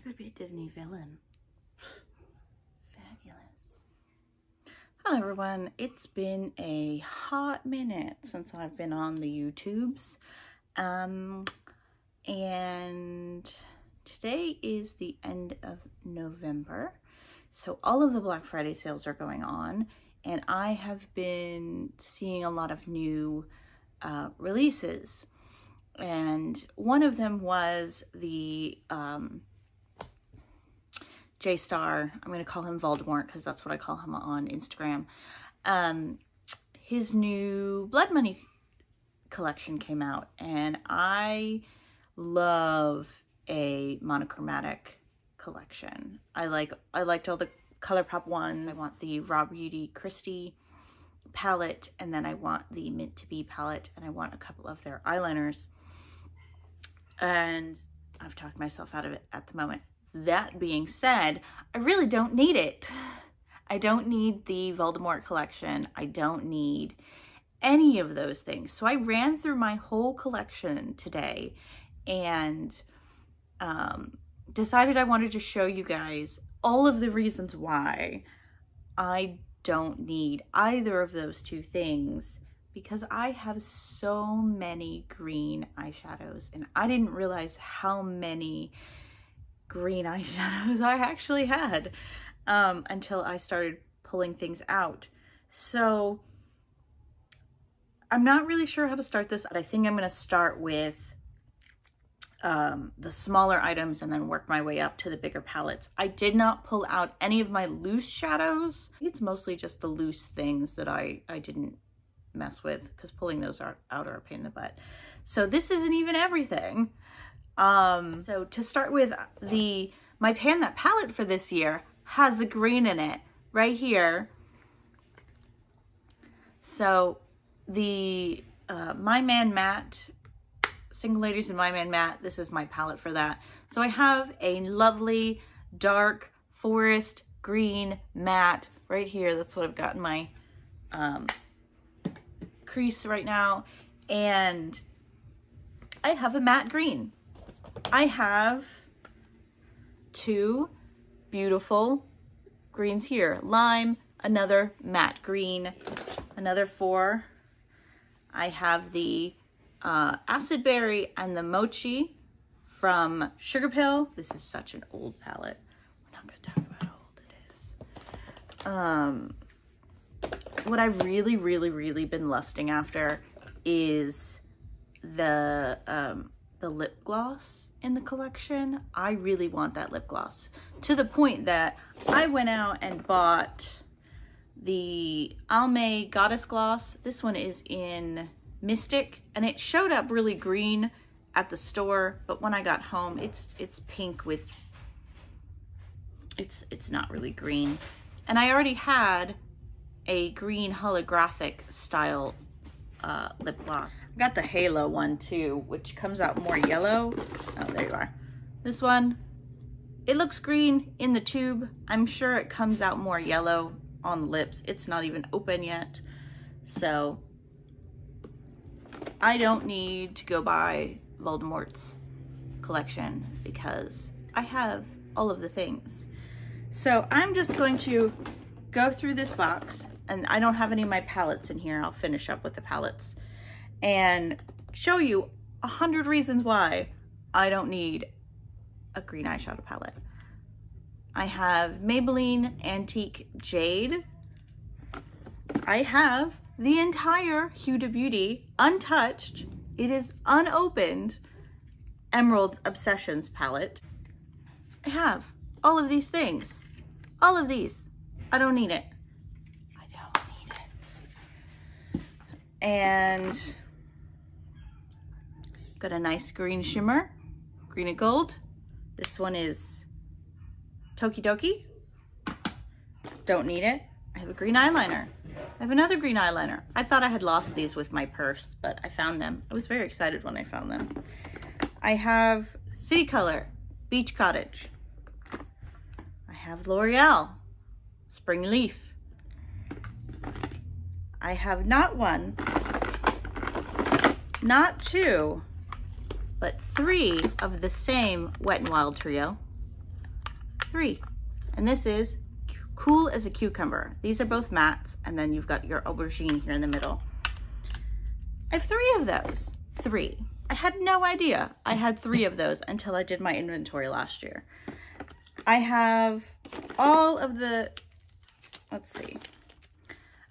could be a Disney villain. Fabulous. Hello everyone, it's been a hot minute since I've been on the YouTubes. And today is the end of November. So all of the Black Friday sales are going on, and I have been seeing a lot of new releases. And one of them was the J-Star, I'm going to call him Voldemort because that's what I call him on Instagram. His new Blood Money collection came out, and I love a monochromatic collection. I liked all the ColourPop ones. I want the Raw Beauty Christie palette, and then I want the Mint to Be palette, and I want a couple of their eyeliners. And I've talked myself out of it at the moment. That being said, I really don't need it. I don't need the Voldemort collection. I don't need any of those things. So I ran through my whole collection today and decided I wanted to show you guys all of the reasons why I don't need either of those two things, because I have so many green eyeshadows, and I didn't realize how many green eyeshadows I actually had until I started pulling things out. So I'm not really sure how to start this. I think I'm going to start with the smaller items and then work my way up to the bigger palettes. I did not pull out any of my loose shadows. It's mostly just the loose things that I didn't mess with, because pulling those out are a pain in the butt. So this isn't even everything. So to start with, my Pan That palette for this year has a green in it right here. So the My Man Matte, Single Ladies and My Man Matte, this is my palette for that. So I have a lovely dark forest green matte right here. That's what I've got in my crease right now. And I have a matte green. I have two beautiful greens here. Lime, another matte green, another four. I have the Acid Berry and the Mochi from Sugar Pill. This is such an old palette. We're not going to talk about how old it is. What I've really been lusting after is the lip gloss in the collection. I really want that lip gloss, to the point that I went out and bought the Almay Goddess Gloss. This one is in Mystic, and it showed up really green at the store, but when I got home, it's pink with, it's not really green. And I already had a green holographic style lip gloss. I got the Halo one too, which comes out more yellow. Oh, there you are. This one, it looks green in the tube. I'm sure it comes out more yellow on the lips. It's not even open yet. So I don't need to go buy Voldemort's collection because I have all of the things. So I'm just going to go through this box, and I don't have any of my palettes in here. I'll finish up with the palettes and show you 100 reasons why I don't need a green eyeshadow palette. I have Maybelline Antique Jade. I have the entire Huda Beauty untouched, it is unopened, Emerald Obsessions palette. I have all of these things. All of these. I don't need it. I don't need it. And got a nice green shimmer, green and gold. This one is Toki Doki. Don't need it. I have a green eyeliner. I have another green eyeliner. I thought I had lost these with my purse, but I found them. I was very excited when I found them. I have City Color, Beach Cottage. I have L'Oreal, Spring Leaf. I have not one, not two, but three of the same Wet n Wild trio. 3. And this is Cool as a Cucumber. These are both mattes, and then you've got your aubergine here in the middle. I have 3 of those. 3. I had no idea I had 3 of those until I did my inventory last year. I have all of the, let's see.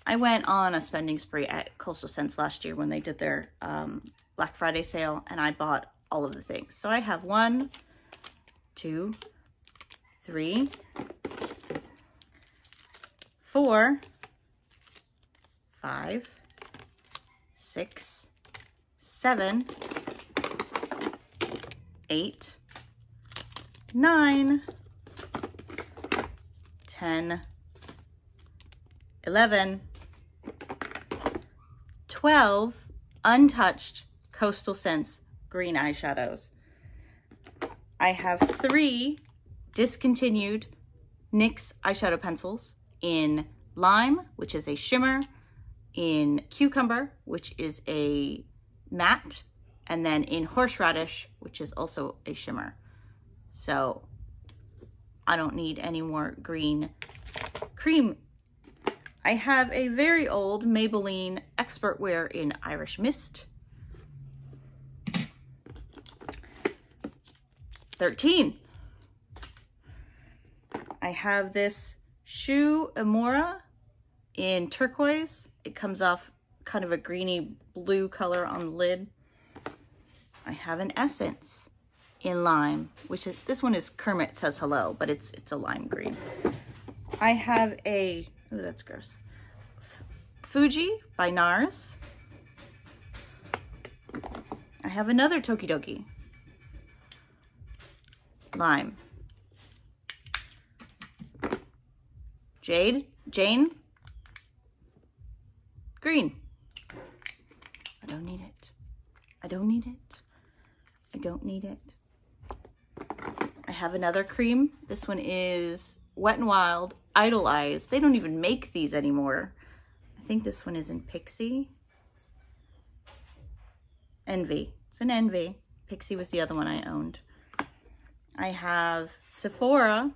I went on a spending spree at Coastal Scents last year when they did their Black Friday sale, and I bought all of the things. So I have 1, 2, 3, 4, 5, 6, 7, 8, 9, 10, 11, 12 untouched Coastal Scents green eyeshadows. I have 3 discontinued NYX eyeshadow pencils in Lime, which is a shimmer, in Cucumber, which is a matte, and then in Horseradish, which is also a shimmer. So I don't need any more green cream. I have a very old Maybelline Expert Wear in Irish Mist. 13. I have this Shu Uemura in Turquoise. It comes off kind of a greeny blue color on the lid. I have an Essence in Lime, which is, this one is Kermit Says Hello, but it's a lime green. I have a, oh, that's gross, Fuji by NARS. I have another Tokidoki, Lime. Jane, green. I don't need it. I don't need it. I don't need it. I have another cream. This one is Wet n Wild Idle Eyes. They don't even make these anymore. I think this one is in Pixie. Envy. It's an Envy. Pixie was the other one I owned. I have Sephora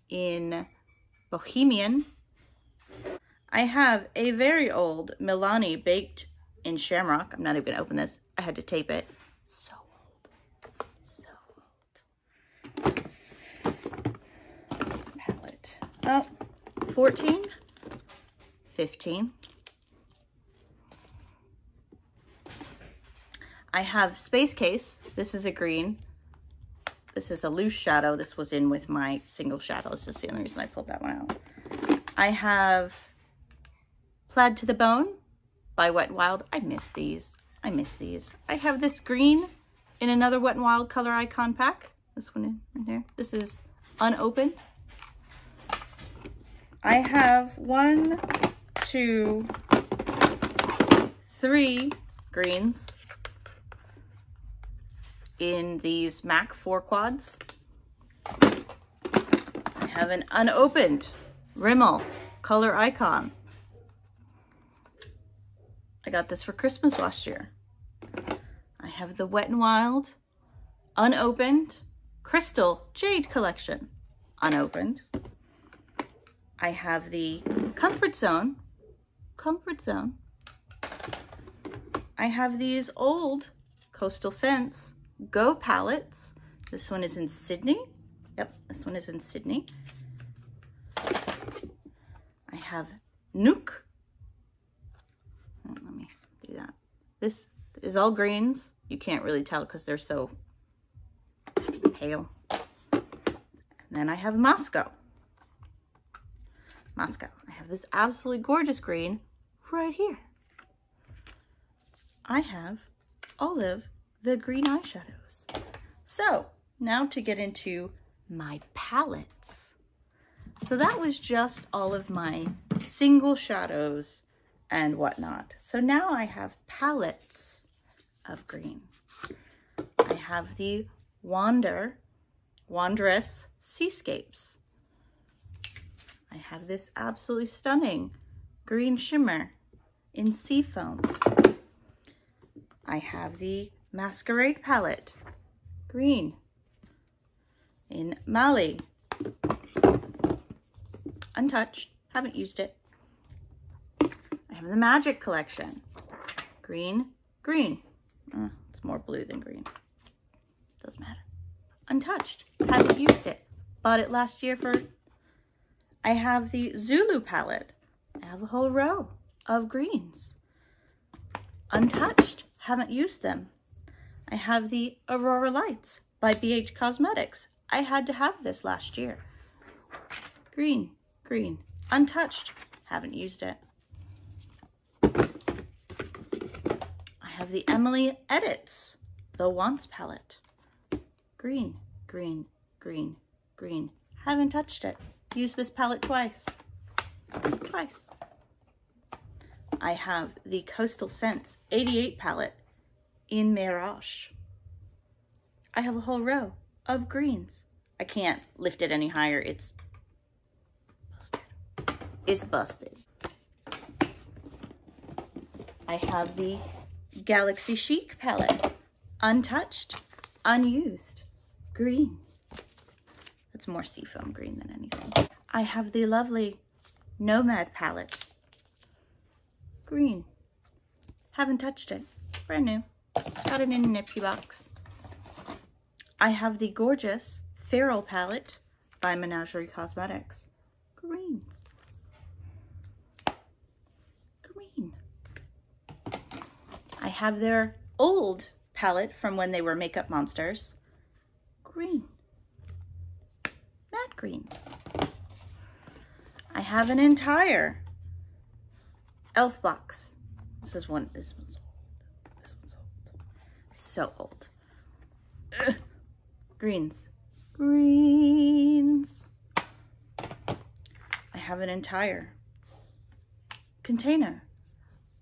in Bohemian. I have a very old Milani baked in Shamrock. I'm not even gonna open this. I had to tape it. So old. So old. Palette. Oh, 14, 15. I have Space Case. This is a green. This is a loose shadow. This was in with my single shadows. This is the only reason I pulled that one out. I have Plaid to the Bone by Wet n Wild. I miss these. I miss these. I have this green in another Wet n Wild color icon pack. This one right there. This is unopened. I have 1, 2, 3 greens in these MAC 4 quads. I have an unopened Rimmel color icon. I got this for Christmas last year. I have the Wet n Wild unopened Crystal Jade collection, unopened. I have the Comfort Zone. I have these old Coastal Scents Go palettes. This one is in Sydney. Yep, this one is in Sydney. I have Nook. Oh, let me do that. This is all greens. You can't really tell because they're so pale. And then I have Moscow. I have this absolutely gorgeous green right here. I have Olive, the green eyeshadows. So now to get into my palettes. So that was just all of my single shadows and whatnot. So now I have palettes of green. I have the Wanderess Seascapes. I have this absolutely stunning green shimmer in Seafoam. I have the Masquerade palette, green, in Mali. Untouched, haven't used it. I have the Magic Collection. Green, green. It's more blue than green. Doesn't matter. Untouched, haven't used it. Bought it last year for... I have the Zulu palette. I have a whole row of greens. Untouched, haven't used them. I have the Aurora Lights by BH Cosmetics. I had to have this last year. Green, green, untouched, haven't used it. I have the Emily Edits, the Wants palette. Green, green, green, green, haven't touched it. Used this palette twice. I have the Coastal Scents 88 palette in Mirage. I have a whole row of greens. I can't lift it any higher. It's busted. It's busted. I have the Galaxy Chic palette. Untouched, unused, green. It's more seafoam green than anything. I have the lovely Nomad palette. Green. Haven't touched it. Brand new. Got it in a Nipsey box. I have the gorgeous Feral palette by Menagerie Cosmetics. Greens. Green. I have their old palette from when they were Makeup Monsters. Green. Matte greens. I have an entire e.l.f. box. This one's old. This one's old. So old. Ugh. Greens. Greens. I have an entire container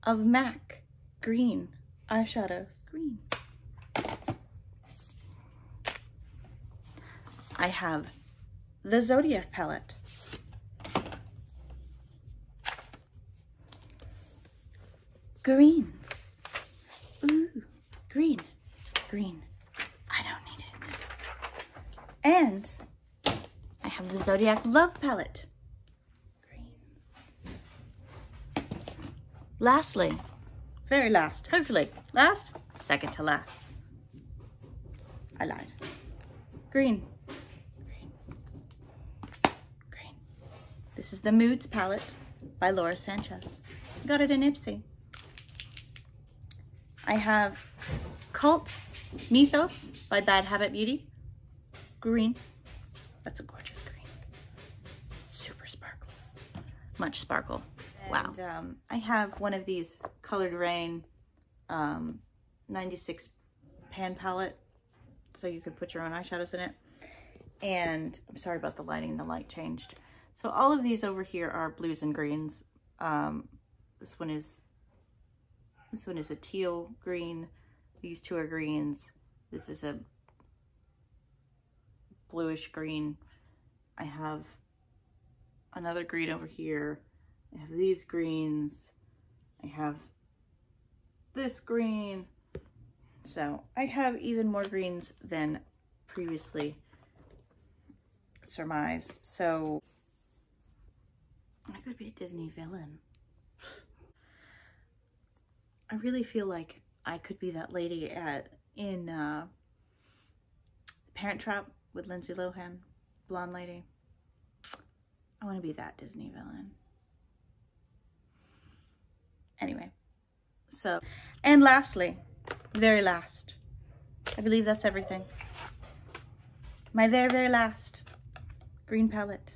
of MAC green eyeshadows. Green. I have the Zodiac palette. Greens. Ooh, green, green. I don't need it. And I have the Zodiac Love palette. Greens. Lastly, very last, hopefully last, second to last. I lied. Green. Green. Green. This is the Moods palette by Laura Sanchez. Got it in Ipsy. I have Cult Mythos by Bad Habit Beauty. Green. That's a gorgeous green. Super sparkles. Much sparkle. Wow. And, I have one of these Colored Rain 96 pan palette, so you could put your own eyeshadows in it. And I'm sorry about the lighting, the light changed. So all of these over here are blues and greens. This one is a teal green. These two are greens. This is a bluish green. I have another green over here. I have these greens. I have this green. So I have even more greens than previously surmised. So I could be a Disney villain. I really feel like I could be that lady in Parent Trap with Lindsay Lohan, blonde lady. I want to be that Disney villain. Anyway, so, and lastly, very last, I believe that's everything. My very, very last green palette.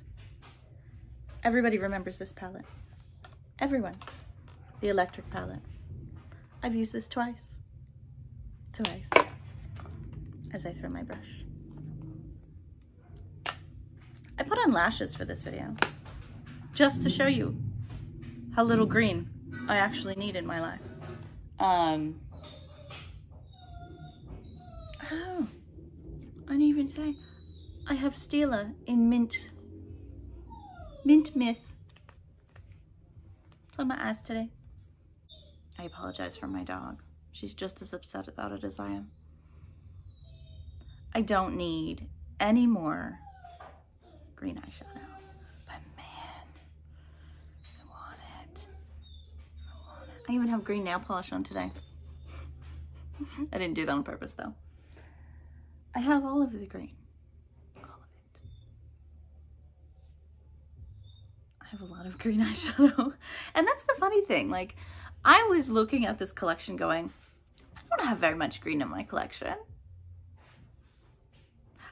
Everybody remembers this palette. Everyone. The electric palette. I've used this twice, as I throw my brush. I put on lashes for this video, just to show you how little green I actually need in my life. Oh, I didn't even say, I have Stila in Mint Myth. It's on my eyes today. I apologize for my dog. She's just as upset about it as I am. I don't need any more green eyeshadow. But man, I want it. I want it. I even have green nail polish on today. I didn't do that on purpose though. I have all of the green. All of it. I have a lot of green eyeshadow. And that's the funny thing. Like, I was looking at this collection going, I don't have very much green in my collection.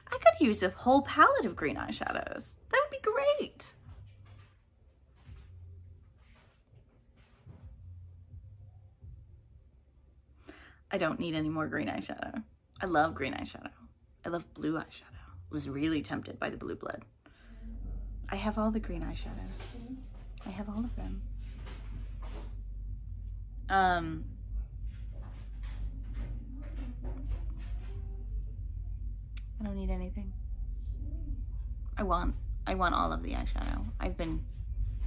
I could use a whole palette of green eyeshadows. That would be great. I don't need any more green eyeshadow. I love green eyeshadow. I love blue eyeshadow. I was really tempted by the blue blood. I have all the green eyeshadows. I have all of them. I don't need anything. I want all of the eyeshadow. I've been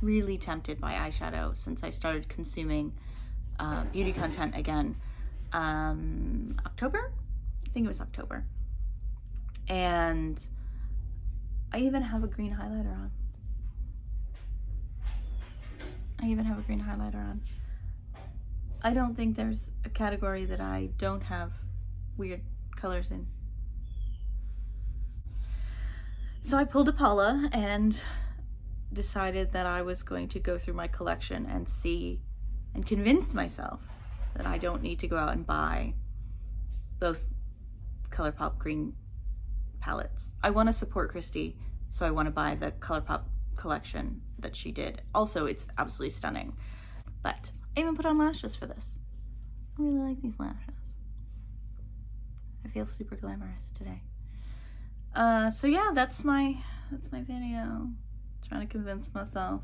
really tempted by eyeshadow since I started consuming beauty content again. October? I think it was October. And I even have a green highlighter on. I don't think there's a category that I don't have weird colors in. So I pulled a Paula and decided that I was going to go through my collection and see and convince myself that I don't need to go out and buy both ColourPop green palettes. I want to support Christy, so I want to buy the ColourPop collection that she did. Also, it's absolutely stunning. But I even put on lashes for this. I really like these lashes. I feel super glamorous today. So yeah, that's my video. Trying to convince myself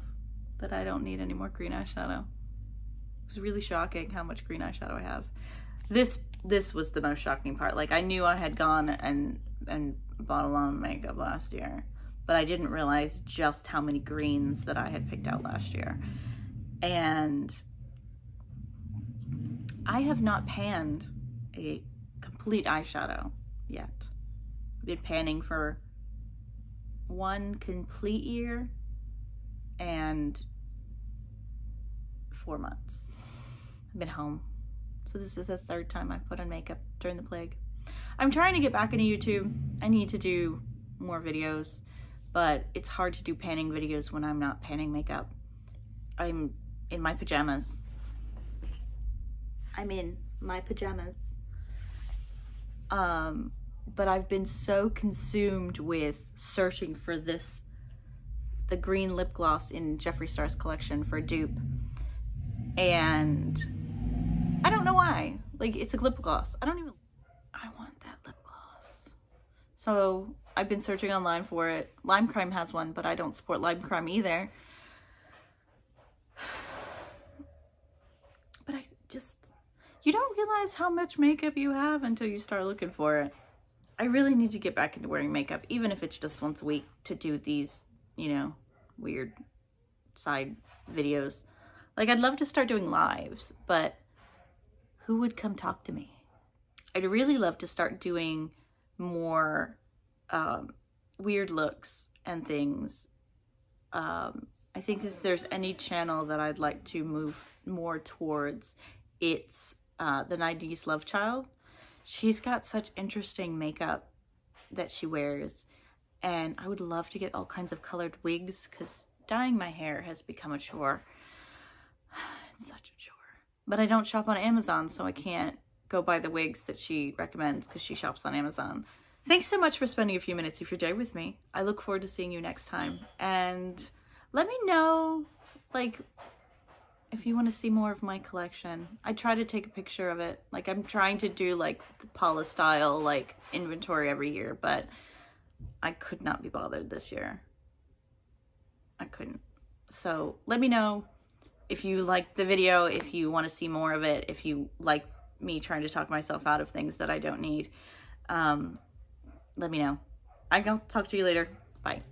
that I don't need any more green eyeshadow. It was really shocking how much green eyeshadow I have. This was the most shocking part. Like, I knew I had gone and bought a lot of makeup last year, but I didn't realize just how many greens that I had picked out last year. And I have not panned a complete eyeshadow yet. I've been panning for 1 complete year and 4 months. I've been home. So this is the 3rd time I've put on makeup during the plague. I'm trying to get back into YouTube. I need to do more videos, but it's hard to do panning videos when I'm not panning makeup. I'm in my pajamas. But I've been so consumed with searching for the green lip gloss in Jeffree Star's collection for a dupe. And I don't know why. Like, it's a lip gloss. I want that lip gloss. So I've been searching online for it. Lime Crime has one, but I don't support Lime Crime either. But you don't realize how much makeup you have until you start looking for it. I really need to get back into wearing makeup, even if it's just once a week, to do these, you know, weird side videos. Like, I'd love to start doing lives, but who would come talk to me? I'd really love to start doing more weird looks and things. I think if there's any channel that I'd like to move more towards, it's the 90s Love Child. She's got such interesting makeup that she wears, and I would love to get all kinds of colored wigs because dyeing my hair has become a chore. It's such a chore. But I don't shop on Amazon, so I can't go buy the wigs that she recommends because she shops on Amazon. Thanks so much for spending a few minutes of your day with me. I look forward to seeing you next time. And let me know, like, if you want to see more of my collection. I try to take a picture of it. Like, I'm trying to do, like, the Paula style, like, inventory every year, but I could not be bothered this year. I couldn't. So let me know if you liked the video, if you want to see more of it, if you like me trying to talk myself out of things that I don't need. Let me know. I'll talk to you later. Bye.